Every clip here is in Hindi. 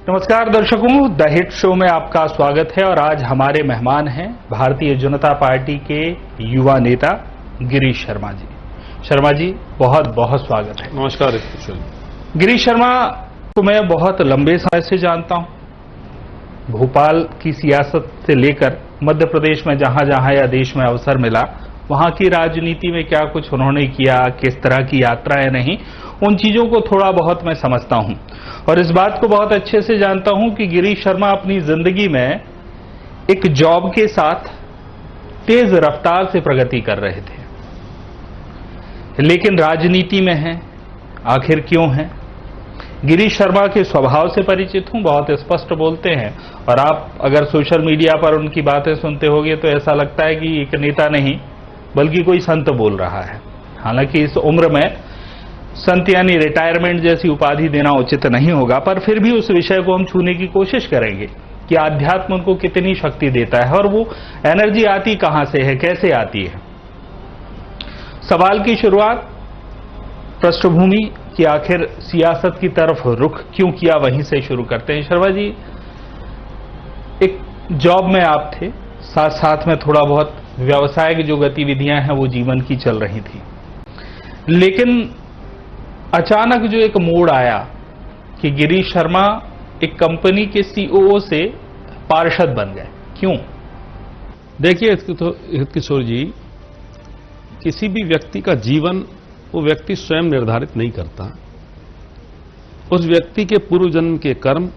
नमस्कार दर्शकों, द हिट शो में आपका स्वागत है और आज हमारे मेहमान हैं भारतीय जनता पार्टी के युवा नेता गिरीश शर्मा जी। शर्मा जी, बहुत बहुत स्वागत है। नमस्कार। गिरीश शर्मा को मैं बहुत लंबे समय से जानता हूं। भोपाल की सियासत से लेकर मध्य प्रदेश में जहां जहां या देश में अवसर मिला वहां की राजनीति में क्या कुछ उन्होंने किया, किस तरह की यात्राएं नहीं, उन चीजों को थोड़ा बहुत मैं समझता हूं और इस बात को बहुत अच्छे से जानता हूं कि गिरीश शर्मा अपनी जिंदगी में एक जॉब के साथ तेज रफ्तार से प्रगति कर रहे थे, लेकिन राजनीति में हैं। आखिर क्यों हैं? गिरीश शर्मा के स्वभाव से परिचित हूं, बहुत स्पष्ट बोलते हैं और आप अगर सोशल मीडिया पर उनकी बातें सुनते होंगे तो ऐसा लगता है कि एक नेता नहीं बल्कि कोई संत बोल रहा है। हालांकि इस उम्र में संत यानी रिटायरमेंट जैसी उपाधि देना उचित नहीं होगा, पर फिर भी उस विषय को हम छूने की कोशिश करेंगे कि आध्यात्म उनको कितनी शक्ति देता है और वो एनर्जी आती कहां से है, कैसे आती है। सवाल की शुरुआत पृष्ठभूमि कि आखिर सियासत की तरफ रुख क्यों किया, वहीं से शुरू करते हैं। शर्मा जी, एक जॉब में आप थे, साथ साथ में थोड़ा बहुत व्यावसायिक जो गतिविधियां हैं वो जीवन की चल रही थी, लेकिन अचानक जो एक मोड़ आया कि गिरीश शर्मा एक कंपनी के सीईओ से पार्षद बन गए, क्यों? देखिए किशोर जी, किसी भी व्यक्ति का जीवन वो व्यक्ति स्वयं निर्धारित नहीं करता। उस व्यक्ति के पूर्व जन्म के कर्म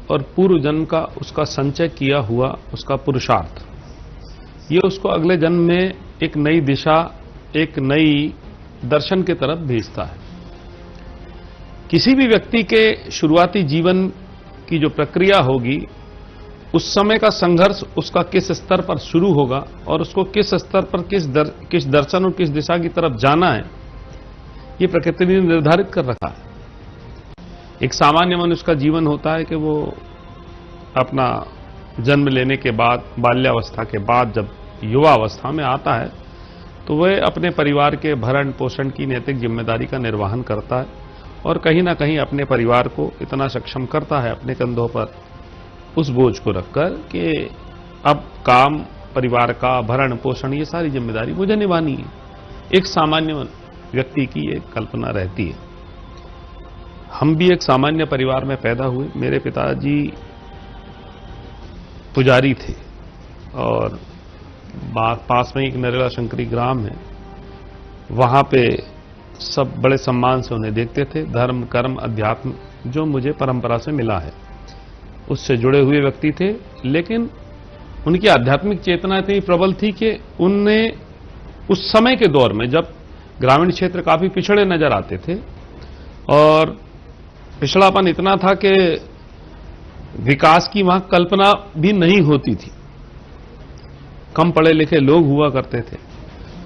और पूर्व जन्म का उसका संचय किया हुआ उसका पुरुषार्थ, ये उसको अगले जन्म में एक नई दिशा, एक नई दर्शन की तरफ भेजता है। किसी भी व्यक्ति के शुरुआती जीवन की जो प्रक्रिया होगी, उस समय का संघर्ष उसका किस स्तर पर शुरू होगा और उसको किस स्तर पर किस दर्शन और किस दिशा की तरफ जाना है, ये प्रकृति ने निर्धारित कर रखा है। एक सामान्य मनुष्य का जीवन होता है कि वो अपना जन्म लेने के बाद, बाल्यावस्था के बाद जब युवा अवस्था में आता है तो वह अपने परिवार के भरण पोषण की नैतिक जिम्मेदारी का निर्वहन करता है और कहीं ना कहीं अपने परिवार को इतना सक्षम करता है अपने कंधों पर उस बोझ को रखकर कि अब काम, परिवार का भरण पोषण, ये सारी जिम्मेदारी मुझे निभानी है। एक सामान्य व्यक्ति की एक कल्पना रहती है। हम भी एक सामान्य परिवार में पैदा हुए। मेरे पिताजी पुजारी थे और पास में एक नरेला शंकरी ग्राम है, वहां पे सब बड़े सम्मान से उन्हें देखते थे। धर्म, कर्म, अध्यात्म जो मुझे परंपरा से मिला है उससे जुड़े हुए व्यक्ति थे, लेकिन उनकी आध्यात्मिक चेतना इतनी प्रबल थी कि उनने उस समय के दौर में जब ग्रामीण क्षेत्र काफी पिछड़े नजर आते थे और पिछड़ापन इतना था कि विकास की वहां कल्पना भी नहीं होती थी, कम पढ़े लिखे लोग हुआ करते थे,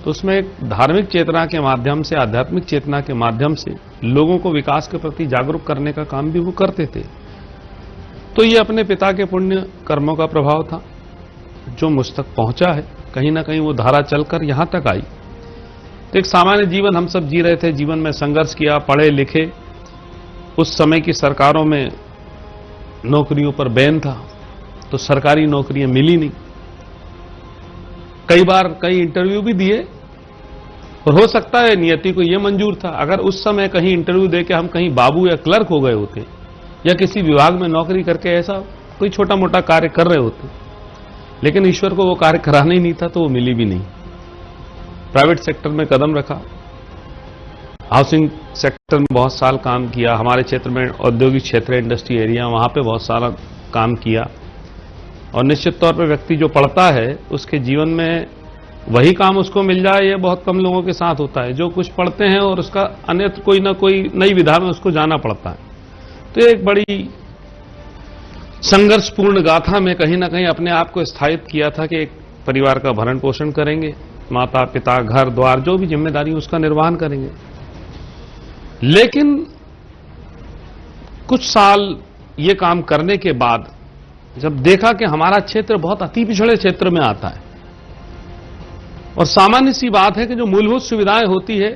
तो उसमें एक धार्मिक चेतना के माध्यम से, आध्यात्मिक चेतना के माध्यम से लोगों को विकास के प्रति जागरूक करने का काम भी वो करते थे। तो ये अपने पिता के पुण्य कर्मों का प्रभाव था जो मुझ तक पहुंचा है। कहीं ना कहीं वो धारा चलकर यहां तक आई। तो एक सामान्य जीवन हम सब जी रहे थे, जीवन में संघर्ष किया, पढ़े लिखे। उस समय की सरकारों में नौकरियों पर बैन था तो सरकारी नौकरियां मिली नहीं। कई बार कई इंटरव्यू भी दिए और हो सकता है नियति को यह मंजूर था, अगर उस समय कहीं इंटरव्यू देके हम कहीं बाबू या क्लर्क हो गए होते या किसी विभाग में नौकरी करके ऐसा कोई छोटा मोटा कार्य कर रहे होते, लेकिन ईश्वर को वो कार्य कराना ही नहीं था तो वो मिली भी नहीं। प्राइवेट सेक्टर में कदम रखा, हाउसिंग सेक्टर में बहुत साल काम किया, हमारे क्षेत्र में औद्योगिक क्षेत्र, इंडस्ट्री एरिया, वहां पे बहुत सारा काम किया। और निश्चित तौर पर व्यक्ति जो पढ़ता है उसके जीवन में वही काम उसको मिल जाए, ये बहुत कम लोगों के साथ होता है जो कुछ पढ़ते हैं और उसका अन्यत्र कोई ना कोई नई विधा में उसको जाना पड़ता है। तो एक बड़ी संघर्षपूर्ण गाथा में कहीं ना कहीं अपने आप को स्थायित किया था कि एक परिवार का भरण पोषण करेंगे, माता पिता, घर द्वार, जो भी जिम्मेदारी उसका निर्वहन करेंगे। लेकिन कुछ साल ये काम करने के बाद जब देखा कि हमारा क्षेत्र बहुत अति पिछड़े क्षेत्र में आता है और सामान्य सी बात है कि जो मूलभूत सुविधाएं होती है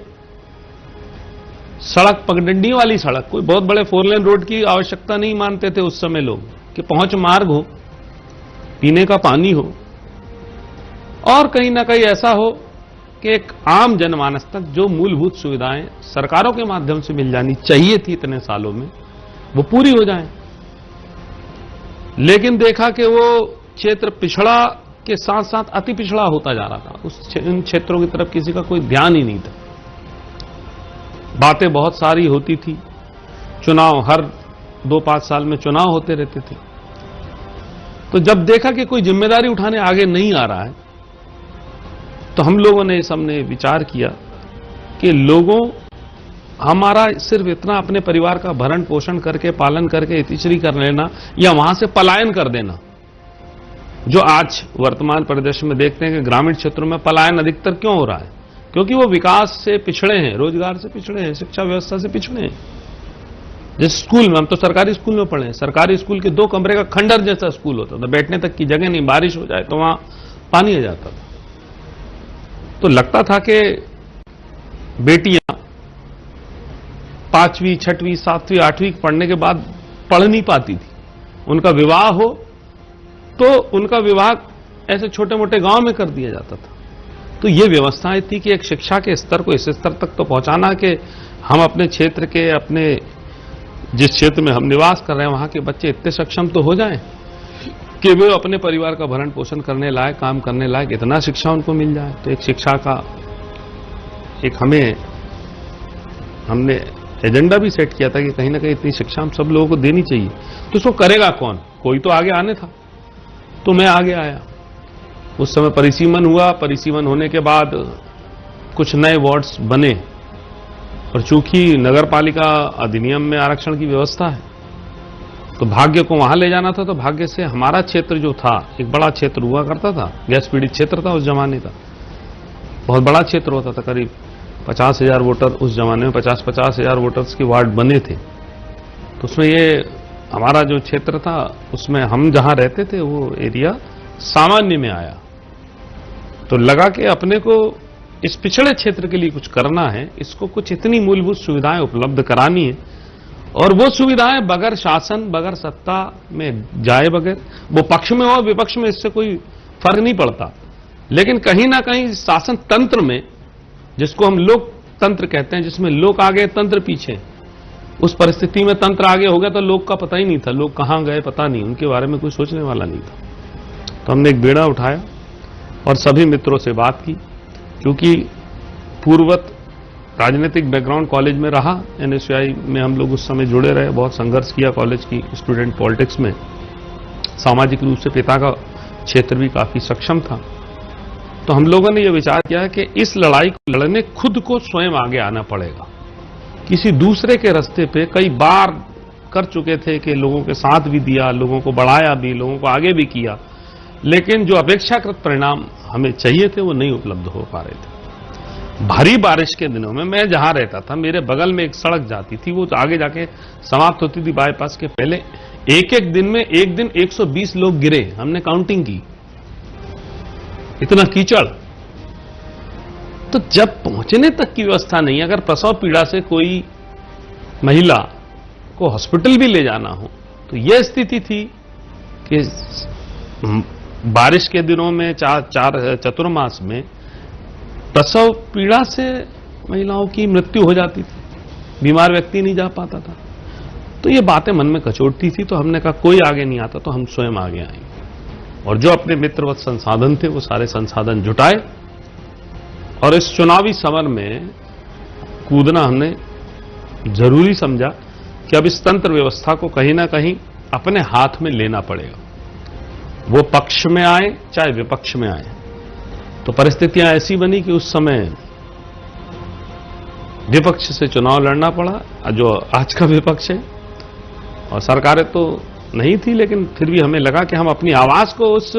सड़क पगडंडी वाली सड़क, कोई बहुत बड़े 4 लेन रोड की आवश्यकता नहीं मानते थे उस समय लोग, कि पहुंच मार्ग हो, पीने का पानी हो, और कहीं ना कहीं ऐसा हो कि एक आम जनमानस तक जो मूलभूत सुविधाएं सरकारों के माध्यम से मिल जानी चाहिए थी इतने सालों में, वो पूरी हो जाएं। लेकिन देखा कि वो क्षेत्र पिछड़ा के साथ साथ अति पिछड़ा होता जा रहा था, उन क्षेत्रों की तरफ किसी का कोई ध्यान ही नहीं था। बातें बहुत सारी होती थी, चुनाव हर 2-5 साल में चुनाव होते रहते थे। तो जब देखा कि कोई जिम्मेदारी उठाने आगे नहीं आ रहा है, तो हम लोगों ने इस हमने विचार किया कि लोगों हमारा सिर्फ इतना अपने परिवार का भरण पोषण करके पालन करके इतिश्री कर लेना या वहां से पलायन कर देना, जो आज वर्तमान परिदृश्य में देखते हैं कि ग्रामीण क्षेत्रों में पलायन अधिकतर क्यों हो रहा है, क्योंकि वो विकास से पिछड़े हैं, रोजगार से पिछड़े हैं, शिक्षा व्यवस्था से पिछड़े हैं। जिस स्कूल में, हम तो सरकारी स्कूल में पढ़े हैं, सरकारी स्कूल के 2 कमरे का खंडर जैसा स्कूल होता था, बैठने तक की जगह नहीं, बारिश हो जाए तो वहां पानी आ जाता था। तो लगता था कि बेटियां 5वीं, 6वीं, 7वीं, 8वीं पढ़ने के बाद पढ़ नहीं पाती थी। उनका विवाह हो तो उनका विवाह ऐसे छोटे मोटे गांव में कर दिया जाता था। तो ये व्यवस्थाएं थी कि एक शिक्षा के स्तर को इस स्तर तक तो पहुंचाना कि हम अपने क्षेत्र के, अपने जिस क्षेत्र में हम निवास कर रहे हैं वहां के बच्चे इतने सक्षम तो हो जाएं कि वे अपने परिवार का भरण पोषण करने लायक, काम करने लायक इतना शिक्षा उनको मिल जाए। तो एक शिक्षा का एक हमने एजेंडा भी सेट किया था कि कहीं ना कहीं इतनी शिक्षा हम सब लोगों को देनी चाहिए। तो इसको करेगा कौन? कोई तो आगे आने था, तो मैं आगे आया। उस समय परिसीमन हुआ, परिसीमन होने के बाद कुछ नए वार्ड्स बने, और चूंकि नगर पालिका अधिनियम में आरक्षण की व्यवस्था है, तो भाग्य को वहां ले जाना था। तो भाग्य से हमारा क्षेत्र जो था, एक बड़ा क्षेत्र हुआ करता था, गैस पीड़ित क्षेत्र था उस जमाने का, बहुत बड़ा क्षेत्र होता था, करीब 50,000 वोटर उस जमाने में 50-50 हजार वोटर्स के वार्ड बने थे। तो उसमें ये हमारा जो क्षेत्र था, उसमें हम जहां रहते थे वो एरिया सामान्य में आया। तो लगा कि अपने को इस पिछड़े क्षेत्र के लिए कुछ करना है, इसको कुछ इतनी मूलभूत सुविधाएं उपलब्ध करानी है, और वो सुविधाएं बगैर शासन, बगैर सत्ता में जाए बगैर, वो पक्ष में हो विपक्ष में, इससे कोई फर्क नहीं पड़ता, लेकिन कहीं ना कहीं शासन तंत्र में, जिसको हम लोक तंत्र कहते हैं, जिसमें लोक आगे तंत्र पीछे, उस परिस्थिति में तंत्र आगे हो गया तो लोक का पता ही नहीं था, लोग कहां गए पता नहीं, उनके बारे में कोई सोचने वाला नहीं था। तो हमने एक बेड़ा उठाया और सभी मित्रों से बात की, क्योंकि पूर्ववत राजनीतिक बैकग्राउंड कॉलेज में रहा, एनएसयूआई में हम लोग उस समय जुड़े रहे, बहुत संघर्ष किया कॉलेज की स्टूडेंट पॉलिटिक्स में, सामाजिक रूप से पिता का क्षेत्र भी काफी सक्षम था। तो हम लोगों ने यह विचार किया कि इस लड़ाई को लड़ने खुद को स्वयं आगे आना पड़ेगा। किसी दूसरे के रास्ते पे कई बार कर चुके थे कि लोगों के साथ भी दिया, लोगों को बढ़ाया भी, लोगों को आगे भी किया, लेकिन जो अपेक्षाकृत परिणाम हमें चाहिए थे वो नहीं उपलब्ध हो पा रहे थे। भारी बारिश के दिनों में मैं जहां रहता था, मेरे बगल में एक सड़क जाती थी, वो आगे जाके समाप्त होती थी बाईपास के पहले। एक दिन में 120 लोग गिरे, हमने काउंटिंग की, इतना कीचड़। तो जब पहुंचने तक की व्यवस्था नहीं, अगर प्रसव पीड़ा से कोई महिला को हॉस्पिटल भी ले जाना हो, तो यह स्थिति थी कि बारिश के दिनों में चतुर्मास में प्रसव पीड़ा से महिलाओं की मृत्यु हो जाती थी, बीमार व्यक्ति नहीं जा पाता था। तो ये बातें मन में कचोटती थी। तो हमने कहा कोई आगे नहीं आता तो हम स्वयं आगे आएंगे, और जो अपने मित्रवत संसाधन थे वो सारे संसाधन जुटाए, और इस चुनावी समर में कूदना हमने जरूरी समझा कि अब इस तंत्र व्यवस्था को कहीं ना कहीं अपने हाथ में लेना पड़ेगा, वो पक्ष में आए चाहे विपक्ष में आए। तो परिस्थितियां ऐसी बनी कि उस समय विपक्ष से चुनाव लड़ना पड़ा, जो आज का विपक्ष है, और सरकारें तो नहीं थी, लेकिन फिर भी हमें लगा कि हम अपनी आवाज को उस,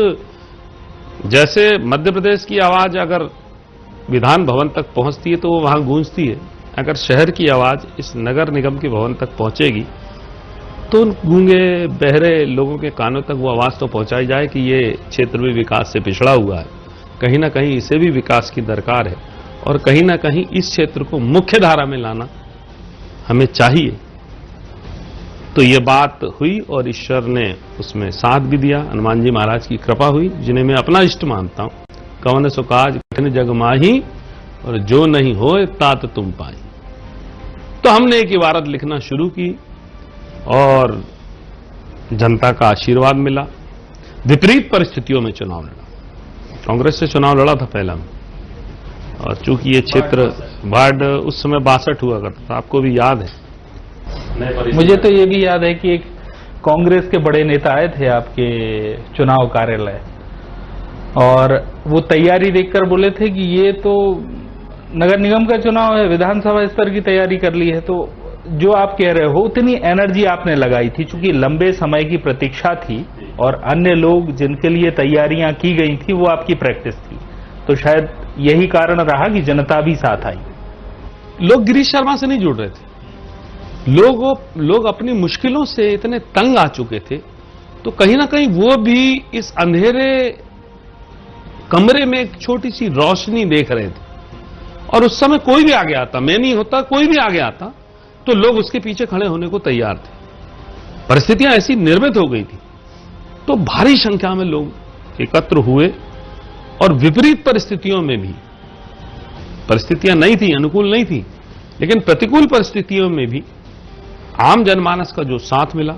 जैसे मध्य प्रदेश की आवाज अगर विधान भवन तक पहुंचती है तो वो वहां गूंजती है, अगर शहर की आवाज इस नगर निगम के भवन तक पहुंचेगी तो उन गूंगे बहरे लोगों के कानों तक वो आवाज तो पहुंचाई जाए कि ये क्षेत्र भी विकास से पिछड़ा हुआ है, कहीं ना कहीं इसे भी विकास की दरकार है, और कहीं ना कहीं इस क्षेत्र को मुख्य धारा में लाना हमें चाहिए। तो ये बात हुई और ईश्वर ने उसमें साथ भी दिया। हनुमान जी महाराज की कृपा हुई, जिन्हें मैं अपना इष्ट मानता हूं। कवन सो काज कठिन जग माही, और जो नहीं होए तात तुम पाई। तो हमने एक इबारत लिखना शुरू की और जनता का आशीर्वाद मिला। विपरीत परिस्थितियों में चुनाव लड़ा। कांग्रेस से चुनाव लड़ा था पहला में, और चूंकि ये क्षेत्र वार्ड उस समय 62 हुआ करता था, आपको भी याद है। मुझे तो ये भी याद है कि एक कांग्रेस के बड़े नेता आए थे आपके चुनाव कार्यालय, और वो तैयारी देखकर बोले थे कि ये तो नगर निगम का चुनाव है, विधानसभा स्तर की तैयारी कर ली है। तो जो आप कह रहे हो उतनी एनर्जी आपने लगाई थी, चूंकि लंबे समय की प्रतीक्षा थी और अन्य लोग जिनके लिए तैयारियां की गई थी वो आपकी प्रैक्टिस थी, तो शायद यही कारण रहा कि जनता भी साथ आई। लोग गिरीश शर्मा से नहीं जुड़ रहे थे। लोग अपनी मुश्किलों से इतने तंग आ चुके थे, तो कहीं ना कहीं वो भी इस अंधेरे कमरे में एक छोटी सी रोशनी देख रहे थे। और उस समय कोई भी आगे आता, मैं नहीं होता, कोई भी आगे आता, तो लोग उसके पीछे खड़े होने को तैयार थे। परिस्थितियां ऐसी निर्मित हो गई थी, तो भारी संख्या में लोग एकत्र हुए। और विपरीत परिस्थितियों में भी, परिस्थितियां नहीं थी, अनुकूल नहीं थी, लेकिन प्रतिकूल परिस्थितियों में भी आम जनमानस का जो साथ मिला,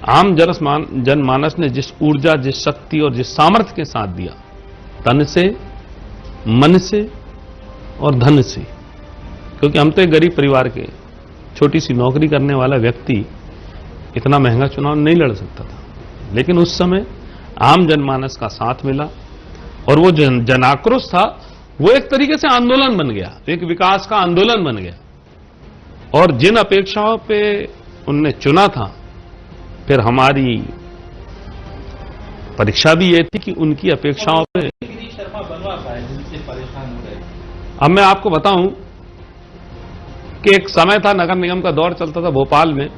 आम जनमानस ने जिस ऊर्जा, जिस शक्ति और जिस सामर्थ्य के साथ दिया, तन से, मन से और धन से, क्योंकि हम तो एक गरीब परिवार के, छोटी सी नौकरी करने वाला व्यक्ति इतना महंगा चुनाव नहीं लड़ सकता था। लेकिन उस समय आम जनमानस का साथ मिला, और वो जनाक्रोश था, वो एक तरीके से आंदोलन बन गया, एक विकास का आंदोलन बन गया। और जिन अपेक्षाओं पे उनने चुना था, फिर हमारी परीक्षा भी ये थी कि उनकी अपेक्षाओं पे शर्मा बनवा पाए जिनसे परेशान हो रहे। अब मैं आपको बताऊं कि एक समय था, नगर निगम का दौर चलता था भोपाल में,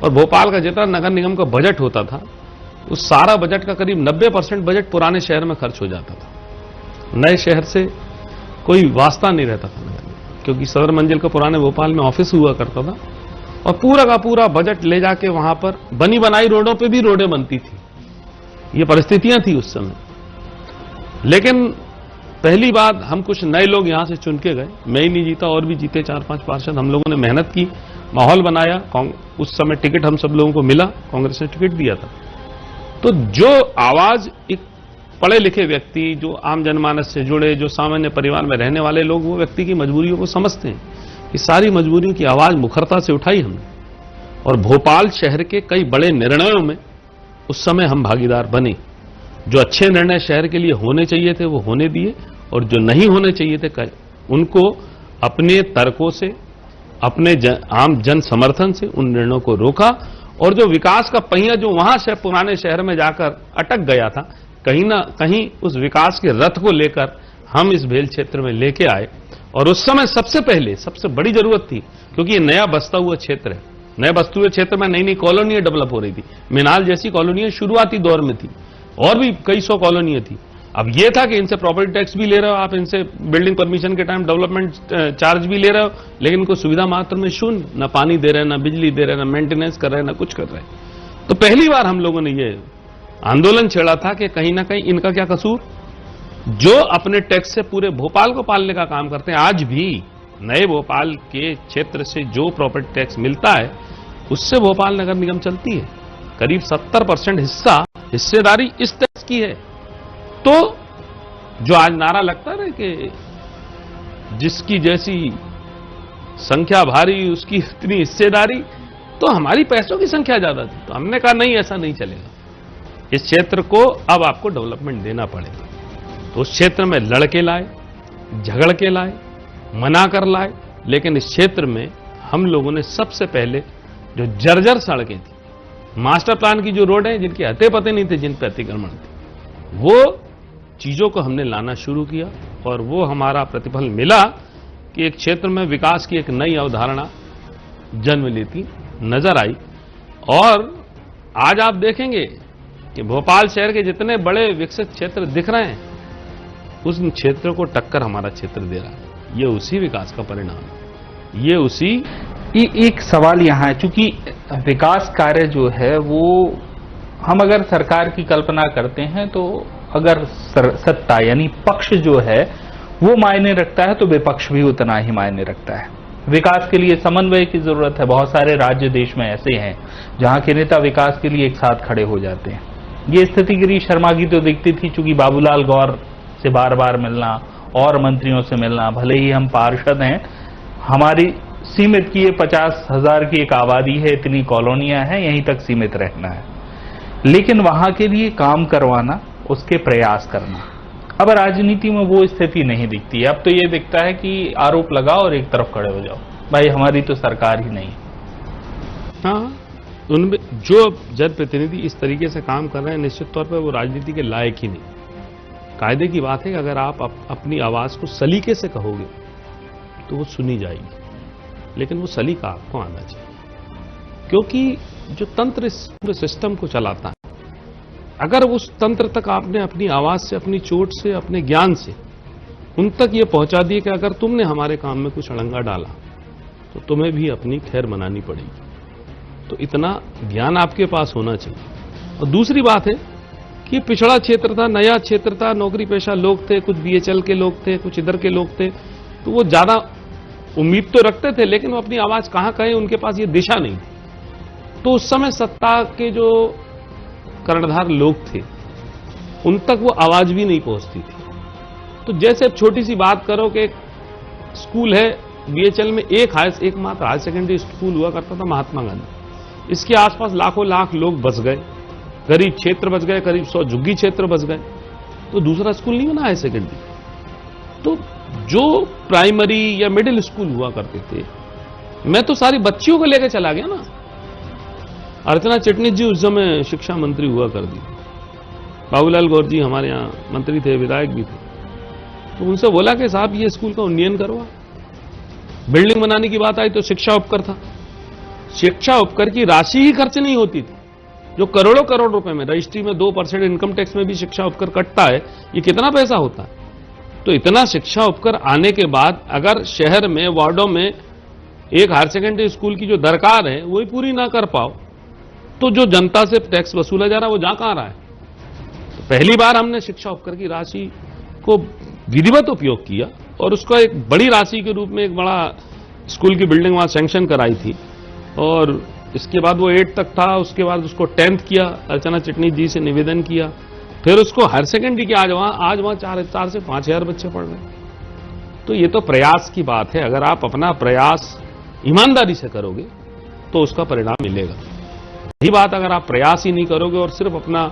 और भोपाल का जितना नगर निगम का बजट होता था, उस सारा बजट का करीब 90% बजट पुराने शहर में खर्च हो जाता था। नए शहर से कोई वास्ता नहीं रहता था, क्योंकि सदर मंजिल का पुराने भोपाल में ऑफिस हुआ करता था, और पूरा का पूरा बजट ले जाके वहां पर बनी बनाई रोडों पे भी रोडें बनती थी। ये परिस्थितियां थी उस समय। लेकिन पहली बात, हम कुछ नए लोग यहां से चुन के गए, मैं ही नहीं जीता, और भी जीते 4-5 पार्षद। हम लोगों ने मेहनत की, माहौल बनाया। उस समय टिकट हम सब लोगों को मिला, कांग्रेस ने टिकट दिया था। तो जो आवाज एक पढ़े लिखे व्यक्ति, जो आम जनमानस से जुड़े, जो सामान्य परिवार में रहने वाले लोग, वो व्यक्ति की मजबूरियों को समझते हैं। कि सारी मजबूरियों की आवाज मुखरता से उठाई हमने, और भोपाल शहर के कई बड़े निर्णयों में उस समय हम भागीदार बने। जो अच्छे निर्णय शहर के लिए होने चाहिए थे वो होने दिए, और जो नहीं होने चाहिए थे उनको अपने तर्कों से, अपने आम जन समर्थन से उन निर्णयों को रोका। और जो विकास का पहिया जो वहां से पुराने शहर में जाकर अटक गया था, कहीं ना कहीं उस विकास के रथ को लेकर हम इस भेल क्षेत्र में लेके आए। और उस समय सबसे पहले सबसे बड़ी जरूरत थी, क्योंकि ये नया बसता हुआ क्षेत्र है। नए बसते हुए क्षेत्र में नई नई कॉलोनियां डेवलप हो रही थी। मिनाल जैसी कॉलोनियां शुरुआती दौर में थी, और भी कई सौ कॉलोनियां थी। अब यह था कि इनसे प्रॉपर्टी टैक्स भी ले रहे हो आप, इनसे बिल्डिंग परमिशन के टाइम डेवलपमेंट चार्ज भी ले रहे हो, लेकिन इनको सुविधा मात्र में शून्य, न पानी दे रहे, न बिजली दे रहे, न मेंटेनेंस कर रहे, न कुछ कर रहे। तो पहली बार हम लोगों ने ये आंदोलन छेड़ा था कि कहीं ना कहीं इनका क्या कसूर, जो अपने टैक्स से पूरे भोपाल को पालने का काम करते हैं। आज भी नए भोपाल के क्षेत्र से जो प्रॉपर्टी टैक्स मिलता है, उससे भोपाल नगर निगम चलती है। करीब 70% हिस्सेदारी इस टैक्स की है। तो जो आज नारा लगता है कि जिसकी जैसी संख्या भारी उसकी इतनी हिस्सेदारी, तो हमारी पैसों की संख्या ज्यादा थी। तो हमने कहा नहीं, ऐसा नहीं चलेगा, इस क्षेत्र को अब आपको डेवलपमेंट देना पड़ेगा। तो उस क्षेत्र में लड़के लाए, झगड़ के लाए, मना कर लाए, लेकिन इस क्षेत्र में हम लोगों ने सबसे पहले जो जर्जर सड़कें थी, मास्टर प्लान की जो रोड है, जिनके हते पते नहीं थे, जिन पर अतिक्रमण थे, वो चीजों को हमने लाना शुरू किया। और वो हमारा प्रतिफल मिला कि एक क्षेत्र में विकास की एक नई अवधारणा जन्म लेती नजर आई। और आज आप देखेंगे कि भोपाल शहर के जितने बड़े विकसित क्षेत्र दिख रहे हैं, उस क्षेत्र को टक्कर हमारा क्षेत्र दे रहा है। ये उसी विकास का परिणाम है, ये उसी एक सवाल यहाँ है, चूंकि विकास कार्य जो है वो हम अगर सरकार की कल्पना करते हैं तो अगर सत्ता यानी पक्ष जो है वो मायने रखता है तो विपक्ष भी उतना ही मायने रखता है। विकास के लिए समन्वय की जरूरत है। बहुत सारे राज्य देश में ऐसे हैं जहां के नेता विकास के लिए एक साथ खड़े हो जाते हैं। ये स्थिति गिरीश शर्मा की तो दिखती थी, चूंकि बाबूलाल गौर से बार बार मिलना और मंत्रियों से मिलना, भले ही हम पार्षद हैं, हमारी सीमित की 50,000 की एक आबादी है, इतनी कॉलोनियां हैं, यहीं तक सीमित रहना है, लेकिन वहां के लिए काम करवाना, उसके प्रयास करना। अब राजनीति में वो स्थिति नहीं दिखती है। अब तो ये दिखता है कि आरोप लगाओ और एक तरफ खड़े हो जाओ, भाई हमारी तो सरकार ही नहीं। हाँ, उनमें जो जनप्रतिनिधि इस तरीके से काम कर रहे हैं निश्चित तौर पर वो राजनीति के लायक ही नहीं। कायदे की बात है कि अगर आप अपनी आवाज को सलीके से कहोगे तो वो सुनी जाएगी, लेकिन वो सलीका आपको आना चाहिए, क्योंकि जो तंत्र इस पूरे सिस्टम को चलाता है, अगर उस तंत्र तक आपने अपनी आवाज से, अपनी चोट से, अपने ज्ञान से उन तक ये पहुंचा दिए कि अगर तुमने हमारे काम में कुछ अड़ंगा डाला तो तुम्हें भी अपनी खैर मनानी पड़ेगी, तो इतना ज्ञान आपके पास होना चाहिए। और दूसरी बात है कि पिछड़ा क्षेत्र था, नया क्षेत्र था, नौकरी पेशा लोग थे, कुछ बीएचएल के लोग थे, कुछ इधर के लोग थे, तो वो ज्यादा उम्मीद तो रखते थे, लेकिन वो अपनी आवाज कहां कहें, उनके पास ये दिशा नहीं थी। तो उस समय सत्ता के जो कर्णधार लोग थे उन तक वो आवाज भी नहीं पहुंचती थी। तो जैसे अब छोटी सी बात करो कि एक स्कूल है बीएचएल में, एकमात्र हायर सेकेंडरी स्कूल हुआ करता था महात्मा गांधी, इसके आसपास लाखों लाख लोग बस गए, गरीब क्षेत्र बच गए, करीब 100 झुग्गी क्षेत्र बच गए, तो दूसरा स्कूल नहीं बना हायर सेकेंडरी। तो जो प्राइमरी या मिडिल स्कूल हुआ करते थे, मैं तो सारी बच्चियों को लेकर चला गया ना। अर्चना चिटनिस जी उस समय शिक्षा मंत्री हुआ कर दी, बाबूलाल गौर जी हमारे यहां मंत्री थे, विधायक भी थे, तो उनसे बोला कि साहब ये स्कूल का उन्नयन करवा। बिल्डिंग बनाने की बात आई तो शिक्षा उपकर था, शिक्षा उपकर की राशि ही खर्च नहीं होती थी, जो करोड़ों करोड़ रुपए में रजिस्ट्री में 2% इनकम टैक्स में भी शिक्षा उपकर कटता है, ये कितना पैसा होता है। तो इतना शिक्षा उपकर आने के बाद अगर शहर में, वार्डों में एक हायर सेकेंडरी स्कूल की जो दरकार है वही पूरी ना कर पाओ, तो जो जनता से टैक्स वसूला जा रहा है वो जा कहां रहा है। तो पहली बार हमने शिक्षा उपकर की राशि को विधिवत उपयोग किया और उसको एक बड़ी राशि के रूप में एक बड़ा स्कूल की बिल्डिंग वहां सैंक्शन कराई थी, और इसके बाद वो 8 तक था, उसके बाद उसको 10th किया, अर्चना चिटनिस जी से निवेदन किया, फिर उसको हायर सेकेंडरी की आज वहां 4 से 5,000 बच्चे पढ़ रहे हैं। तो ये तो प्रयास की बात है, अगर आप अपना प्रयास ईमानदारी से करोगे तो उसका परिणाम मिलेगा। यही बात अगर आप प्रयास ही नहीं करोगे और सिर्फ अपना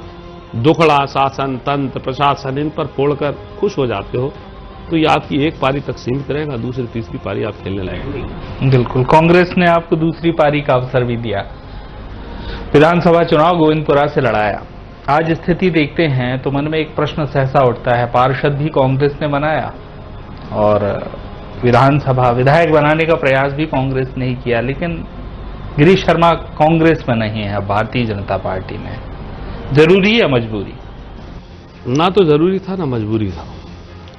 दुखड़ा शासन, तंत्र, प्रशासन इन पर फोड़कर खुश हो जाते हो, तो ये आपकी एक पारी तक सीमित रहेगा, दूसरी तीसरी पारी आप खेलने लायक नहीं। बिल्कुल, कांग्रेस ने आपको दूसरी पारी का अवसर भी दिया, विधानसभा चुनाव गोविंदपुरा से लड़ाया। आज स्थिति देखते हैं तो मन में एक प्रश्न सहसा उठता है, पार्षद भी कांग्रेस ने बनाया और विधानसभा विधायक बनाने का प्रयास भी कांग्रेस ने ही किया, लेकिन गिरीश शर्मा कांग्रेस में नहीं है, भारतीय जनता पार्टी में। जरूरी या मजबूरी? ना तो जरूरी था ना मजबूरी था,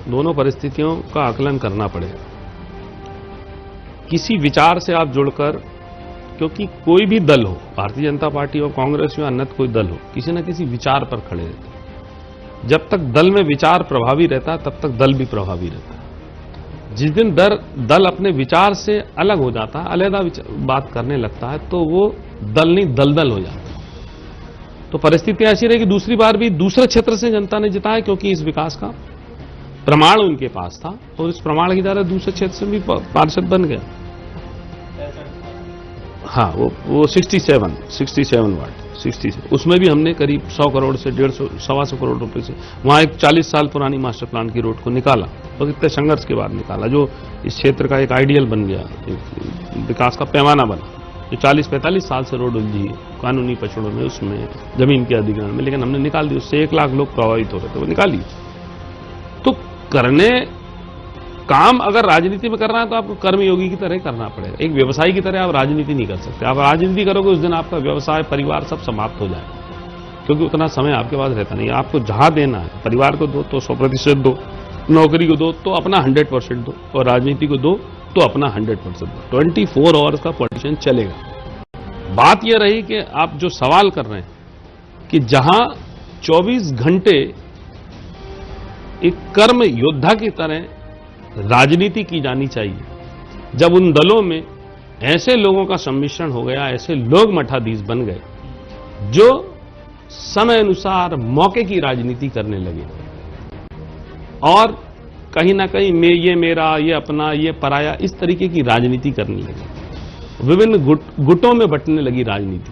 दोनों परिस्थितियों का आकलन करना पड़ेगा। किसी विचार से आप जुड़कर, क्योंकि कोई भी दल हो, भारतीय जनता पार्टी हो, कांग्रेस हो, अन्य कोई दल हो, किसी न किसी विचार पर खड़े रहते हैं। जब तक दल में विचार प्रभावी रहता है तब तक दल भी प्रभावी रहता है। जिस दिन दल अपने विचार से अलग हो जाता है, अलग बात करने लगता है, तो वो दल नहीं दलदल हो जाता है। तो परिस्थिति ऐसी रही कि दूसरी बार भी दूसरे क्षेत्र से जनता ने जिताया, क्योंकि इस विकास का प्रमाण उनके पास था और इस प्रमाण की द्वारा दूसरे क्षेत्र से भी पार्षद बन गया। हाँ, वो 67 वार्ड, 67, उसमें भी हमने करीब 100 करोड़ से 150 करोड़ रुपए से वहां एक 40 साल पुरानी मास्टर प्लान की रोड को निकाला, और इतने संघर्ष के बाद निकाला, जो इस क्षेत्र का एक आइडियल बन गया, एक विकास का पैमाना बना। जो 40-45 साल से रोड उलझी कानूनी पचड़ों में, उसमें जमीन के अधिग्रहण में, लेकिन हमने निकाल दी। उससे 1 लाख लोग प्रभावित हो रहे थे, वो निकाली। तो करने काम अगर राजनीति में करना है तो आपको कर्मयोगी की तरह करना पड़ेगा, एक व्यवसायी की तरह आप राजनीति नहीं कर सकते। आप राजनीति करोगे उस दिन आपका व्यवसाय, परिवार सब समाप्त हो जाएगा, क्योंकि उतना समय आपके पास रहता नहीं। आपको जहां देना है, परिवार को दो तो 100% दो, नौकरी को दो तो अपना 100% दो, और राजनीति को दो तो अपना 100% 24 आवर्स का पॉलिटिशियन चलेगा। बात यह रही कि आप जो सवाल कर रहे हैं कि जहां 24 घंटे एक कर्म योद्धा की तरह राजनीति की जानी चाहिए, जब उन दलों में ऐसे लोगों का सम्मिश्रण हो गया, ऐसे लोग मठाधीश बन गए जो समय अनुसार मौके की राजनीति करने लगे और कहीं ना कहीं ये मेरा, ये अपना, ये पराया, इस तरीके की राजनीति करने लगे, विभिन्न गुटों में बंटने लगी राजनीति।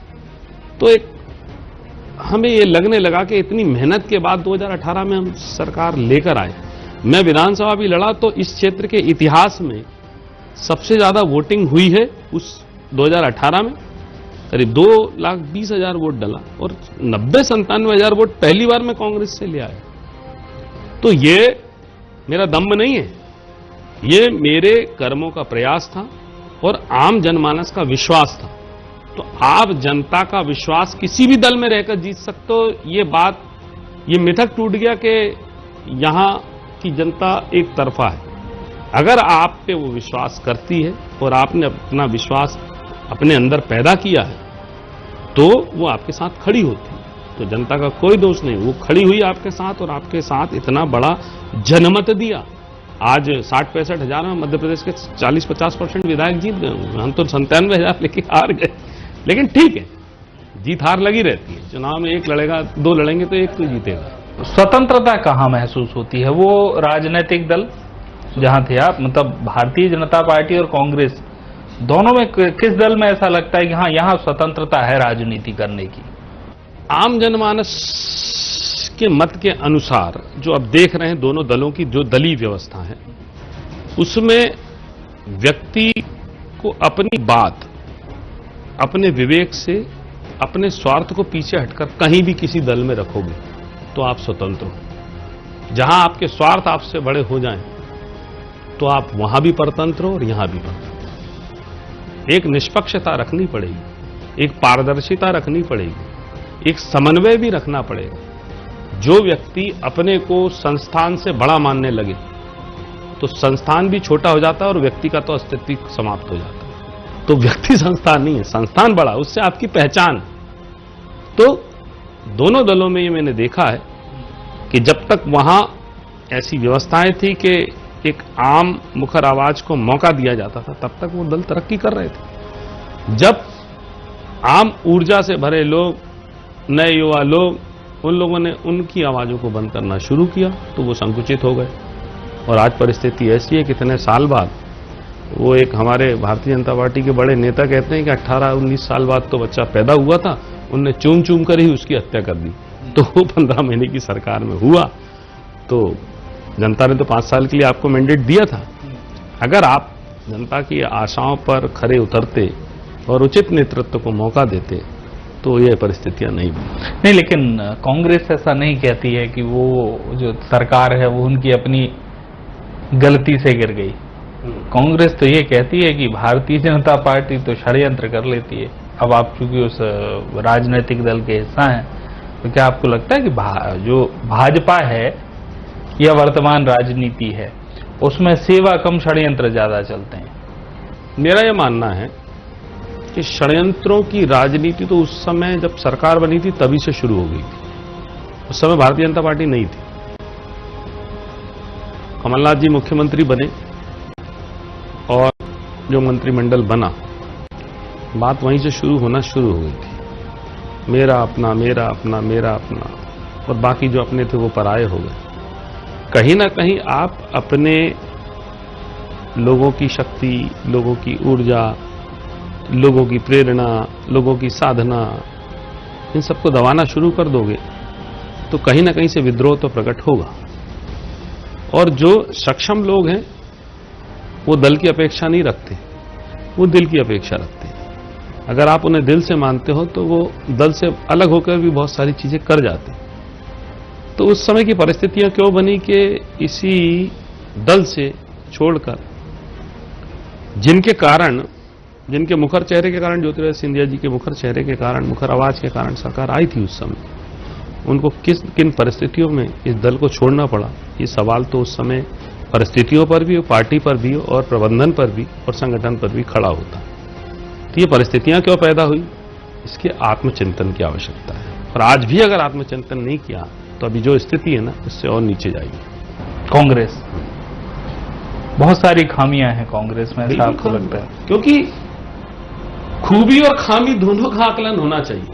तो एक हमें ये लगने लगा कि इतनी मेहनत के बाद 2018 में हम सरकार लेकर आए। मैं विधानसभा भी लड़ा तो इस क्षेत्र के इतिहास में सबसे ज्यादा वोटिंग हुई है उस 2018 में, करीब 2,20,000 वोट डला और 90-97,000 वोट पहली बार मैं कांग्रेस से ले आया। तो ये मेरा दम्भ नहीं है, ये मेरे कर्मों का प्रयास था और आम जनमानस का विश्वास था। तो आप जनता का विश्वास किसी भी दल में रहकर जीत सकते हो, ये बात, ये मिथक टूट गया कि यहां की जनता एक तरफा है। अगर आप पे वो विश्वास करती है और आपने अपना विश्वास अपने अंदर पैदा किया है तो वो आपके साथ खड़ी होती है। तो जनता का कोई दोष नहीं, वो खड़ी हुई आपके साथ और आपके साथ इतना बड़ा जनमत दिया। आज 60-65 हजार में मध्य प्रदेश के 40-50% विधायक जीत गए। हम तो 97,000 लेके हार गए, लेकिन ठीक है, जीत हार लगी रहती है। चुनाव में एक लड़ेगा, दो लड़ेंगे तो एक तो जीतेगा। स्वतंत्रता कहां महसूस होती है? वो राजनीतिक दल जहां थे आप, मतलब भारतीय जनता पार्टी और कांग्रेस, दोनों में किस दल में ऐसा लगता है कि हाँ, यहां स्वतंत्रता है राजनीति करने की? आम जनमानस के मत के अनुसार जो अब देख रहे हैं दोनों दलों की जो दलीय व्यवस्था है, उसमें व्यक्ति को अपनी बात अपने विवेक से, अपने स्वार्थ को पीछे हटकर कहीं भी किसी दल में रखोगे तो आप स्वतंत्र हो। जहां आपके स्वार्थ आपसे बड़े हो जाएं तो आप वहां भी परतंत्र हो और यहां भी परतंत्र। एक निष्पक्षता रखनी पड़ेगी, एक पारदर्शिता रखनी पड़ेगी, एक समन्वय भी रखना पड़ेगा। जो व्यक्ति अपने को संस्थान से बड़ा मानने लगे तो संस्थान भी छोटा हो जाता है और व्यक्ति का तो अस्तित्व समाप्त हो जाता है। तो व्यक्ति संस्थान नहीं है, संस्थान बड़ा, उससे आपकी पहचान। तो दोनों दलों में ये मैंने देखा है कि जब तक वहां ऐसी व्यवस्थाएं थी कि एक आम मुखर आवाज को मौका दिया जाता था, तब तक वो दल तरक्की कर रहे थे। जब आम ऊर्जा से भरे लोग, नए युवा लोग, उन लोगों ने उनकी आवाजों को बंद करना शुरू किया तो वो संकुचित हो गए। और आज परिस्थिति ऐसी है, कितने साल बाद वो एक हमारे भारतीय जनता पार्टी के बड़े नेता कहते हैं कि 18-19 साल बाद तो बच्चा पैदा हुआ था, उनने चूम चूम कर ही उसकी हत्या कर दी। तो वो 15 महीने की सरकार में हुआ तो जनता ने तो 5 साल के लिए आपको मैंडेट दिया था। अगर आप जनता की आशाओं पर खरे उतरते और उचित नेतृत्व को मौका देते तो ये परिस्थितियां नहीं बनी। नहीं, लेकिन कांग्रेस ऐसा नहीं कहती है कि वो जो सरकार है वो उनकी अपनी गलती से गिर गई। कांग्रेस तो ये कहती है कि भारतीय जनता पार्टी तो षड्यंत्र कर लेती है। अब आप चूंकि उस राजनीतिक दल के हिस्सा हैं, तो क्या आपको लगता है कि जो भाजपा है या वर्तमान राजनीति है उसमें सेवा कम, षड्यंत्र ज्यादा चलते हैं? मेरा यह मानना है कि षड्यंत्रों की राजनीति तो उस समय जब सरकार बनी थी तभी से शुरू हो गई थी। उस समय भारतीय जनता पार्टी नहीं थी। कमलनाथ जी मुख्यमंत्री बने और जो मंत्रिमंडल बना, बात वहीं से शुरू होना शुरू हो गई थी। मेरा अपना, मेरा अपना, मेरा अपना, और बाकी जो अपने थे वो पराये हो गए। कहीं ना कहीं आप अपने लोगों की शक्ति, लोगों की ऊर्जा, लोगों की प्रेरणा, लोगों की साधना, इन सबको दबाना शुरू कर दोगे तो कहीं ना कहीं से विद्रोह तो प्रकट होगा। और जो सक्षम लोग हैं वो दल की अपेक्षा नहीं रखते, वो दिल की अपेक्षा रखते हैं। अगर आप उन्हें दिल से मानते हो तो वो दल से अलग होकर भी बहुत सारी चीजें कर जाते हैं। तो उस समय की परिस्थितियां क्यों बनी कि इसी दल से छोड़कर, जिनके कारण, जिनके मुखर चेहरे के कारण, ज्योतिरादित्य सिंधिया जी के मुखर चेहरे के कारण, मुखर आवाज के कारण सरकार आई थी उस समय, उनको किन परिस्थितियों में इस दल को छोड़ना पड़ा, ये सवाल तो उस समय परिस्थितियों पर भी, पार्टी पर भी और प्रबंधन पर भी और संगठन पर भी खड़ा होता है। तो ये परिस्थितियां क्यों पैदा हुई, इसके आत्मचिंतन की आवश्यकता है। और आज भी अगर आत्मचिंतन नहीं किया तो अभी जो स्थिति है ना, इससे और नीचे जाएगी कांग्रेस। बहुत सारी खामियां हैं कांग्रेस में, ऐसा आपको लगता है? क्योंकि खूबी और खामी दोनों का आकलन होना चाहिए।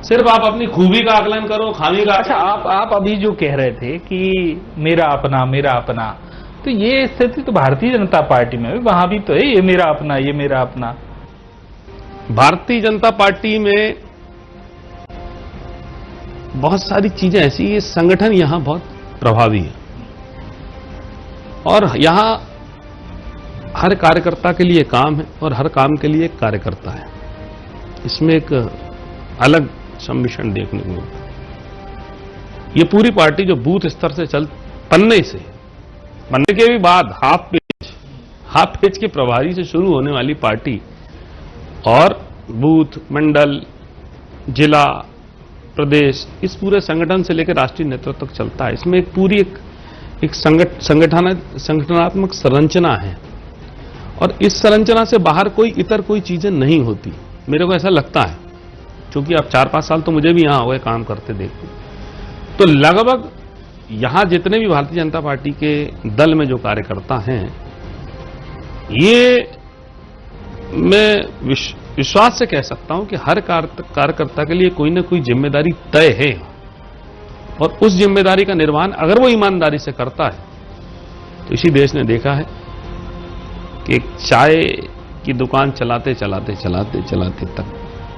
सिर्फ आप अपनी खूबी का आकलन करो, खामी का। अच्छा, आप अभी जो कह रहे थे कि मेरा अपना, तो ये स्थिति तो भारतीय जनता पार्टी में वहां भी तो है, ये मेरा अपना। भारतीय जनता पार्टी में बहुत सारी चीजें ऐसी, ये संगठन यहां बहुत प्रभावी है और यहां हर कार्यकर्ता के लिए काम है और हर काम के लिए एक कार्यकर्ता है। इसमें एक अलग सम्मिश्रण देखने को मिलता है। ये पूरी पार्टी जो बूथ स्तर से बनने के भी बाद हाफ पेज के प्रभारी से शुरू होने वाली पार्टी और बूथ, मंडल, जिला, प्रदेश, इस पूरे संगठन से लेकर राष्ट्रीय नेतृत्व तक चलता है। इसमें एक पूरी एक संगठनात्मक संरचना है और इस संरचना से बाहर कोई चीजें नहीं होती। मेरे को ऐसा लगता है, क्योंकि आप 4-5 साल तो मुझे भी यहां हो गए काम करते देखते, तो लगभग यहां जितने भी भारतीय जनता पार्टी के दल में जो कार्यकर्ता हैं, ये मैं विश्वास से कह सकता हूं कि हर कार्यकर्ता के लिए कोई ना कोई जिम्मेदारी तय है और उस जिम्मेदारी का निर्वहन अगर वो ईमानदारी से करता है तो इसी देश ने देखा है कि एक चाय की दुकान चलाते तक,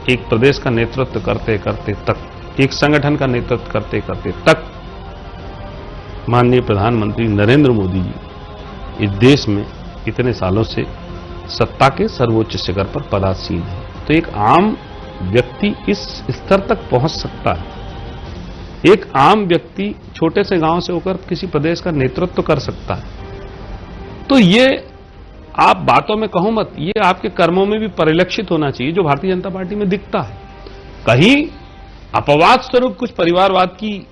एक प्रदेश का नेतृत्व करते तक, एक संगठन का नेतृत्व करते तक माननीय प्रधानमंत्री नरेंद्र मोदी जी इस देश में इतने सालों से सत्ता के सर्वोच्च शिखर पर पदासीन है। तो एक आम व्यक्ति इस स्तर तक पहुंच सकता है। एक आम व्यक्ति छोटे से गांव से होकर किसी प्रदेश का नेतृत्व कर सकता है। तो ये आप बातों में कहो मत, ये आपके कर्मों में भी परिलक्षित होना चाहिए, जो भारतीय जनता पार्टी में दिखता है। कहीं अपवाद स्वरूप कुछ परिवारवाद की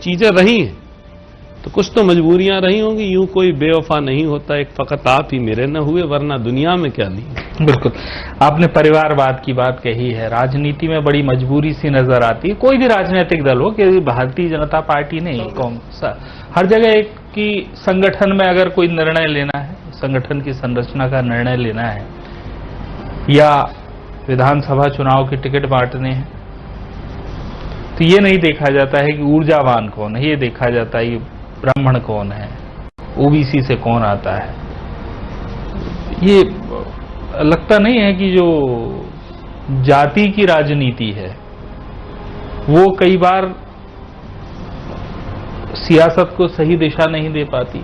चीजें रही हैं तो कुछ तो मजबूरियां रही होंगी। यूं कोई बेवफा नहीं होता, एक फकत आप ही मेरे न हुए, वरना दुनिया में क्या नहीं। बिल्कुल, आपने परिवारवाद की बात कही है। राजनीति में बड़ी मजबूरी सी नजर आती है, कोई भी राजनीतिक दल हो, कि भारतीय जनता पार्टी नहीं, कांग्रेस, हर जगह एक कि संगठन में अगर कोई निर्णय लेना है, संगठन की संरचना का निर्णय लेना है या विधानसभा चुनाव के टिकट बांटने हैं, तो ये नहीं देखा जाता है कि ऊर्जावान कौन है, ये देखा जाता है ब्राह्मण कौन है, ओबीसी से कौन आता है। ये लगता नहीं है कि जो जाति की राजनीति है वो कई बार सियासत को सही दिशा नहीं दे पाती।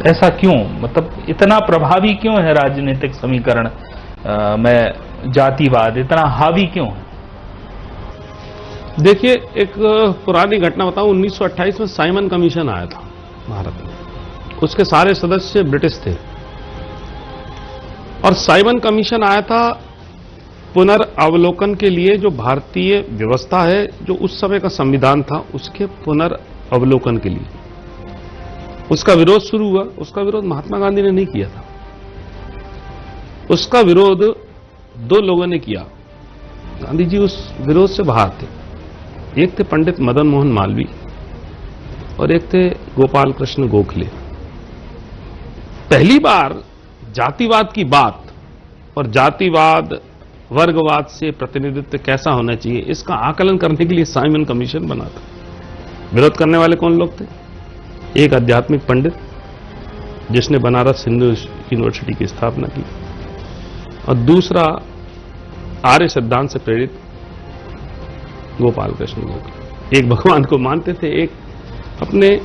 ऐसा क्यों, मतलब इतना प्रभावी क्यों है राजनीतिक समीकरण में जातिवाद, इतना हावी क्यों है? देखिए, एक पुरानी घटना बताऊं, 1928 में साइमन कमीशन आया था भारत में। उसके सारे सदस्य ब्रिटिश थे और साइमन कमीशन आया था पुनर्अवलोकन के लिए, जो भारतीय व्यवस्था है, जो उस समय का संविधान था, उसके पुनर्अवलोकन के लिए। उसका विरोध शुरू हुआ। उसका विरोध महात्मा गांधी ने नहीं किया था, उसका विरोध 2 लोगों ने किया। गांधी जी उस विरोध से बाहर थे। एक थे पंडित मदन मोहन मालवीय और एक थे गोपाल कृष्ण गोखले। पहली बार जातिवाद की बात और जातिवाद, वर्गवाद से प्रतिनिधित्व कैसा होना चाहिए, इसका आकलन करने के लिए साइमन कमीशन बना था। विरोध करने वाले कौन लोग थे? एक आध्यात्मिक पंडित जिसने बनारस हिंदू यूनिवर्सिटी की स्थापना की, और दूसरा आर्य सिद्धांत से प्रेरित गोपाल कृष्ण गोखले। एक भगवान को मानते थे, एक अपने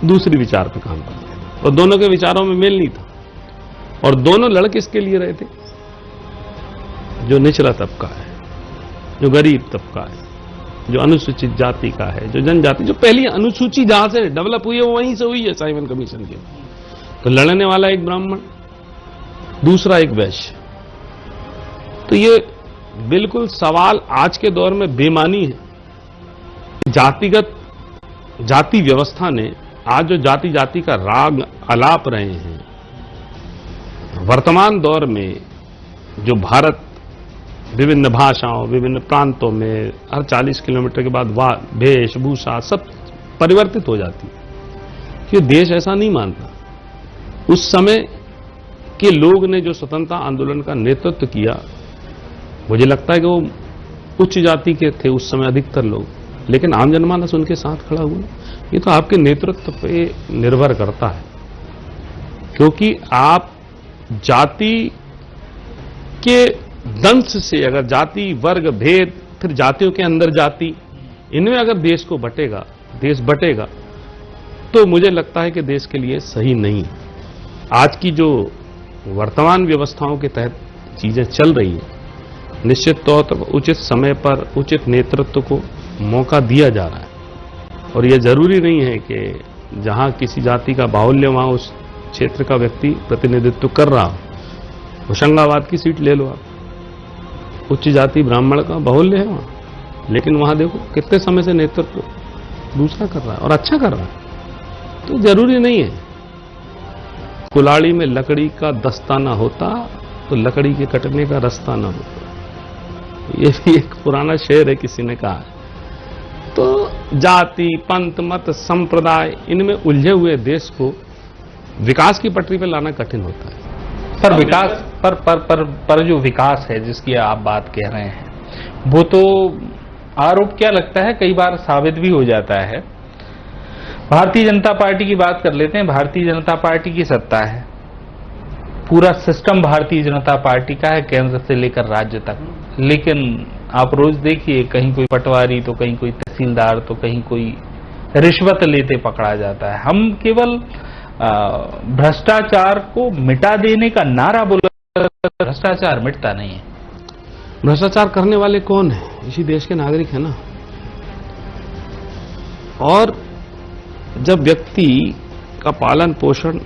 दूसरी विचार पर काम करते थे, और दोनों के विचारों में मेल नहीं था। और दोनों लड़ किसके लिए रहे थे? जो निचला तबका है, जो गरीब तबका है, जो अनुसूचित जाति का है, जो जनजाति, जो पहली अनुसूची जहां से डेवलप हुई है वो वहीं से हुई है साइमन कमीशन के। तो लड़ने वाला एक ब्राह्मण, दूसरा एक वैश्य। तो ये बिल्कुल सवाल आज के दौर में बेमानी है। जातिगत जाति व्यवस्था ने आज जो जाति जाति का राग आलाप रहे हैं, वर्तमान दौर में जो भारत विभिन्न भाषाओं, विभिन्न प्रांतों में हर 40 किलोमीटर के बाद वेशभूषा सब परिवर्तित हो जाती है, कि देश ऐसा नहीं मानता। उस समय के लोग ने जो स्वतंत्रता आंदोलन का नेतृत्व किया, मुझे लगता है कि वो उच्च जाति के थे उस समय अधिकतर लोग, लेकिन आम जनमानस उनके साथ खड़ा हुआ। ये तो आपके नेतृत्व पे निर्भर करता है, क्योंकि आप जाति के दंश से, अगर जाति वर्ग भेद, फिर जातियों के अंदर जाति, इनमें अगर देश को बटेगा, देश बटेगा, तो मुझे लगता है कि देश के लिए सही नहीं। आज की जो वर्तमान व्यवस्थाओं के तहत चीजें चल रही है, निश्चित तौर पर उचित समय पर उचित नेतृत्व को मौका दिया जा रहा है। और यह जरूरी नहीं है कि जहां किसी जाति का बाहुल्य, वहां उस क्षेत्र का व्यक्ति प्रतिनिधित्व कर रहा हो। होशंगाबाद की सीट ले लो आप, उच्च जाति ब्राह्मण का बाहुल्य है वहां, लेकिन वहां देखो कितने समय से नेतृत्व दूसरा कर रहा है और अच्छा कर रहा है। तो जरूरी नहीं है। कुल्हाड़ी में लकड़ी का दस्ताना होता तो लकड़ी के कटने का रास्ता ना होता। ये भी एक पुराना शेर है, किसी ने कहा है। तो जाति, पंथ, मत, संप्रदाय, इनमें उलझे हुए देश को विकास की पटरी पर लाना कठिन होता है। पर विकास पर जो विकास है जिसकी आप बात कह रहे हैं, वो तो आरोप क्या लगता है कई बार साबित भी हो जाता है। भारतीय जनता पार्टी की बात कर लेते हैं। भारतीय जनता पार्टी की सत्ता है, पूरा सिस्टम भारतीय जनता पार्टी का है, केंद्र से लेकर राज्य तक। लेकिन आप रोज देखिए, कहीं कोई पटवारी तो कहीं कोई तहसीलदार तो कहीं कोई रिश्वत लेते पकड़ा जाता है। हम केवल भ्रष्टाचार को मिटा देने का नारा बोला, भ्रष्टाचार मिटता नहीं है। भ्रष्टाचार करने वाले कौन है? इसी देश के नागरिक है ना। और जब व्यक्ति का पालन पोषण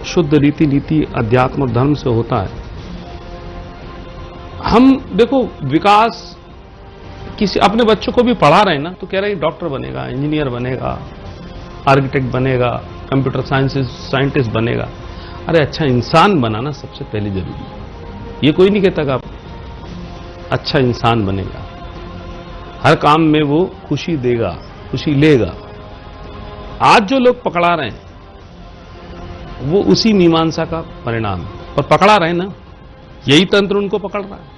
शुद्ध रीति नीति अध्यात्म और धर्म से होता है, हम देखो विकास किसी अपने बच्चों को भी पढ़ा रहे हैं ना, तो कह रहे हैं डॉक्टर बनेगा, इंजीनियर बनेगा, आर्किटेक्ट बनेगा, कंप्यूटर साइंटिस्ट बनेगा। अरे अच्छा इंसान बनाना सबसे पहले जरूरी है। ये कोई नहीं कहता कि आप अच्छा इंसान बनेगा, हर काम में वो खुशी देगा, खुशी लेगा। आज जो लोग पकड़ा रहे हैं वो उसी मीमांसा का परिणाम है, और पकड़ा रहे हैं ना, यही तंत्र उनको पकड़ रहा है।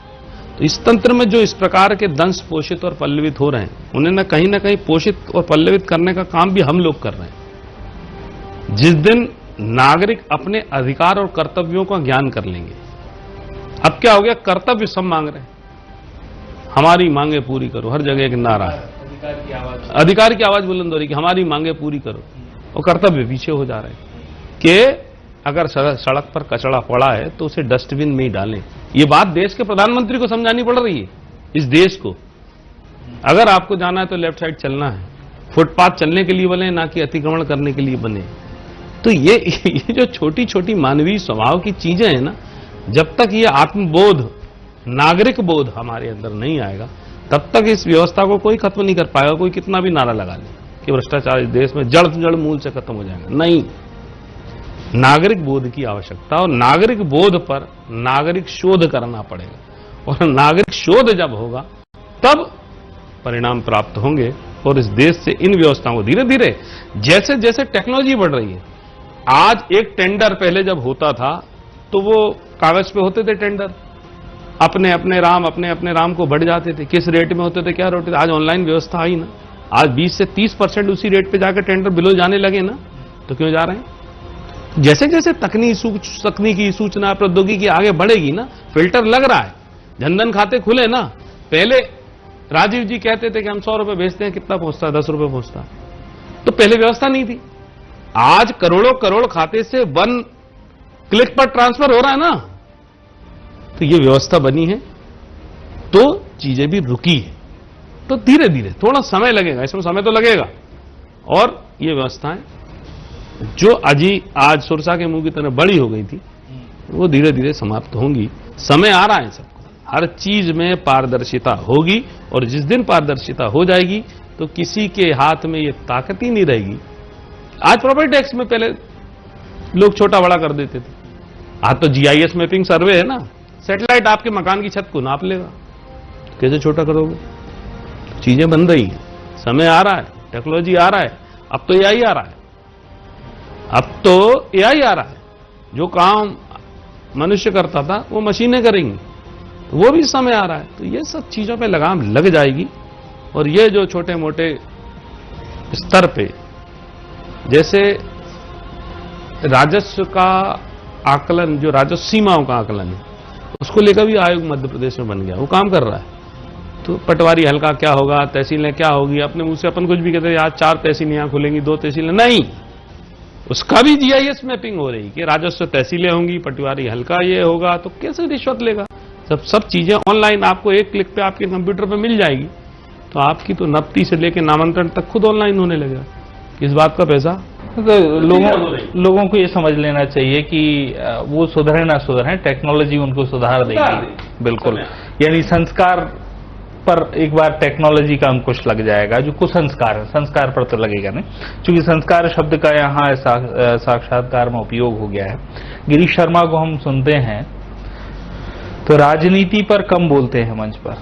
तो इस तंत्र में जो इस प्रकार के दंश पोषित और पल्लवित हो रहे हैं, उन्हें ना कहीं पोषित और पल्लवित करने का काम भी हम लोग कर रहे हैं। जिस दिन नागरिक अपने अधिकार और कर्तव्यों का ज्ञान कर लेंगे, अब क्या हो गया, कर्तव्य सब मांग रहे हैं, हमारी मांगे पूरी करो। हर जगह एक नारा है, अधिकार की आवाज बुलंद हो रही कि हमारी मांगे पूरी करो, और कर्तव्य पीछे हो जा रहे हैं कि अगर सड़क पर कचरा पड़ा है तो उसे डस्टबिन में ही डालें। ये बात देश के प्रधानमंत्री को समझानी पड़ रही है इस देश को। अगर आपको जाना है तो लेफ्ट साइड चलना है, फुटपाथ चलने के लिए बने, ना कि अतिक्रमण करने के लिए बने। तो ये जो छोटी छोटी मानवीय स्वभाव की चीजें हैं ना, जब तक ये आत्मबोध, नागरिक बोध हमारे अंदर नहीं आएगा, तब तक इस व्यवस्था को कोई खत्म नहीं कर पाएगा। कोई कितना भी नारा लगा ले कि भ्रष्टाचार इस देश में जड़ मूल से खत्म हो जाएगा, नहीं। नागरिक बोध की आवश्यकता, और नागरिक बोध पर नागरिक शोध करना पड़ेगा, और नागरिक शोध जब होगा तब परिणाम प्राप्त होंगे। और इस देश से इन व्यवस्थाओं को धीरे धीरे, जैसे जैसे टेक्नोलॉजी बढ़ रही है, आज एक टेंडर पहले जब होता था तो वो कागज पे होते थे टेंडर, अपने अपने राम को बढ़ जाते थे, किस रेट में होते थे, क्या रेट। आज ऑनलाइन व्यवस्था आई ना, आज 20 से 30% उसी रेट पे जाकर टेंडर बिलो जाने लगे ना, तो क्यों जा रहे हैं? जैसे जैसे तकनीकी सूचना प्रौद्योगिकी आगे बढ़ेगी ना, फिल्टर लग रहा है। जनधन खाते खुले ना, पहले राजीव जी कहते थे कि हम 100 रुपए भेजते हैं, कितना पहुंचता है, 10 रुपए पहुंचता है। तो पहले व्यवस्था नहीं थी। आज करोड़ों करोड़ खाते से 1 क्लिक पर ट्रांसफर हो रहा है ना, तो ये व्यवस्था बनी है, तो चीजें भी रुकी है। तो धीरे धीरे थोड़ा समय लगेगा, इसमें समय तो लगेगा, और ये व्यवस्थाएं जो आज सुरसा के मुंह की तरह बड़ी हो गई थी, वो धीरे धीरे समाप्त होंगी। समय आ रहा है सबको, हर चीज में पारदर्शिता होगी, और जिस दिन पारदर्शिता हो जाएगी तो किसी के हाथ में ये ताकत ही नहीं रहेगी आज प्रॉपर्टी टैक्स में पहले लोग छोटा बड़ा कर देते थे, आज तो जीआईएस मैपिंग सर्वे है ना, सैटेलाइट आपके मकान की छत को नाप लेगा, कैसे छोटा करोगे? चीजें बन रही हैं, समय आ रहा है, टेक्नोलॉजी आ रहा है, अब तो एआई आ रहा है, अब तो एआई आ रहा है। जो काम मनुष्य करता था वो मशीनें करेंगी, वो भी समय आ रहा है। तो ये सब चीजों पे लगाम लग जाएगी और ये जो छोटे मोटे स्तर पे जैसे राजस्व का आकलन, जो राजस्व सीमाओं का आकलन है, उसको लेकर भी आयोग मध्य प्रदेश में बन गया, वो काम कर रहा है। तो पटवारी हल्का क्या होगा, तहसीलें क्या होगी, अपने मुंह से अपन कुछ भी कहते हैं, आज 4 तहसीलें यहां खुलेंगी, 2 तहसीलें नहीं, उसका भी जीआईएस मैपिंग हो रही कि राजस्व तहसीलें होंगी, पटवारी हल्का ये होगा, तो कैसे रिश्वत लेगा? सब चीजें ऑनलाइन आपको एक क्लिक पे आपके कंप्यूटर पे मिल जाएगी। तो आपकी तो नपती से लेकर नामांतरण तक खुद ऑनलाइन होने लगेगा। किस बात का पैसा? तो लोगों को ये समझ लेना चाहिए कि वो सुधरे ना सुधरे, टेक्नोलॉजी उनको सुधार देगी। बिल्कुल, यानी संस्कार पर एक बार टेक्नोलॉजी का अंकुश लग जाएगा। जो कुसंस्कार है, संस्कार पर तो लगेगा नहीं, क्योंकि संस्कार शब्द का यहाँ साक्षात्कार में उपयोग हो गया है। गिरीश शर्मा को हम सुनते हैं तो राजनीति पर कम बोलते हैं मंच पर,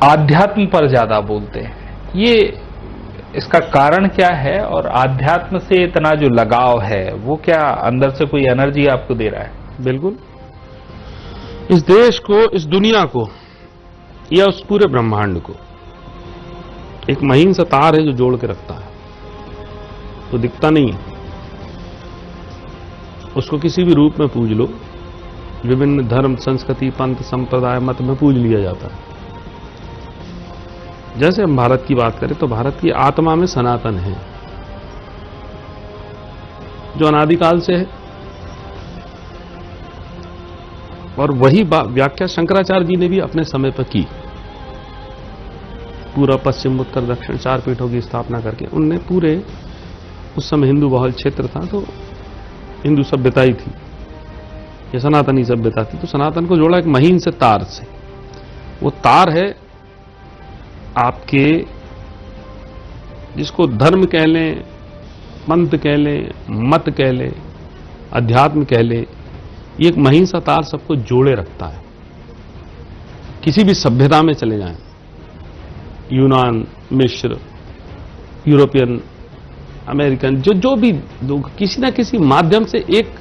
आध्यात्म पर ज्यादा बोलते हैं। ये इसका कारण क्या है? और आध्यात्म से इतना जो लगाव है वो क्या अंदर से कोई एनर्जी आपको दे रहा है? बिल्कुल, इस देश को, इस दुनिया को या उस पूरे ब्रह्मांड को एक महीन सा तार है जो जोड़ के रखता है, तो दिखता नहीं है। उसको किसी भी रूप में पूज लो, विभिन्न धर्म, संस्कृति, पंथ, संप्रदाय, मत में पूज लिया जाता है। जैसे हम भारत की बात करें तो भारत की आत्मा में सनातन है, जो अनादिकाल से है, और वही व्याख्या शंकराचार्य जी ने भी अपने समय पर की। पूरा पश्चिम उत्तर दक्षिण 4 पीठों की स्थापना करके उनने पूरे, उस समय हिंदू बहुल क्षेत्र था तो हिंदू सभ्यता ही थी, ये सनातनी सभ्यता थी। तो सनातन को जोड़ा एक महीन से तार से। वो तार है आपके, जिसको धर्म कह लें, पंथ कह लें, मत कह लें, अध्यात्म कह लें, ये एक महीन सा तार सबको जोड़े रखता है। किसी भी सभ्यता में चले जाएं, यूनान, मिस्र, यूरोपियन, अमेरिकन, जो भी किसी ना किसी माध्यम से एक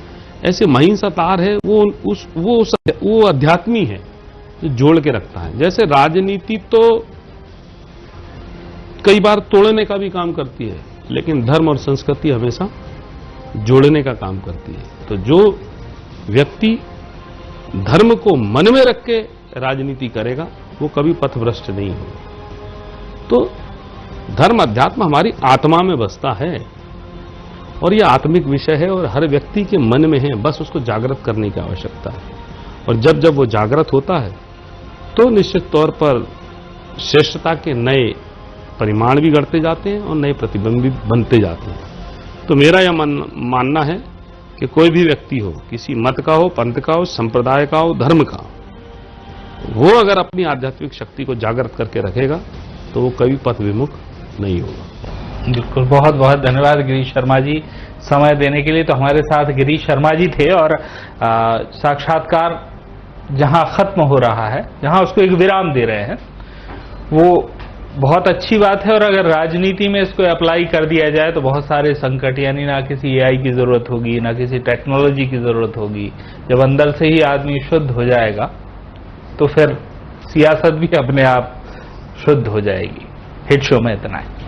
ऐसे महीन सा तार है, वो अध्यात्मी है जो जोड़ के रखता है। जैसे राजनीति तो कई बार तोड़ने का भी काम करती है, लेकिन धर्म और संस्कृति हमेशा जोड़ने का काम करती है। तो जो व्यक्ति धर्म को मन में रख के राजनीति करेगा वो कभी पथभ्रष्ट नहीं होगा। तो धर्म, अध्यात्म हमारी आत्मा में बसता है और यह आत्मिक विषय है और हर व्यक्ति के मन में है, बस उसको जागृत करने की आवश्यकता है। और जब जब वो जागृत होता है तो निश्चित तौर पर श्रेष्ठता के नए परिमाण भी गढ़ते जाते हैं और नए प्रतिबिंब भी बनते जाते हैं। तो मेरा यह मानना है कि कोई भी व्यक्ति हो, किसी मत का हो, पंथ का हो, संप्रदाय का हो, धर्म का हो, वो अगर अपनी आध्यात्मिक शक्ति को जागृत करके रखेगा तो वो कभी पथ विमुख नहीं होगा। बिल्कुल, बहुत बहुत धन्यवाद गिरीश शर्मा जी समय देने के लिए। तो हमारे साथ गिरीश शर्मा जी थे और साक्षात्कार जहां खत्म हो रहा है, जहां उसको एक विराम दे रहे हैं, वो बहुत अच्छी बात है। और अगर राजनीति में इसको अप्लाई कर दिया जाए तो बहुत सारे संकट, यानी ना किसी एआई की जरूरत होगी, ना किसी टेक्नोलॉजी की जरूरत होगी। जब अंदर से ही आदमी शुद्ध हो जाएगा तो फिर सियासत भी अपने आप शुद्ध हो जाएगी। हिट शो में इतना है।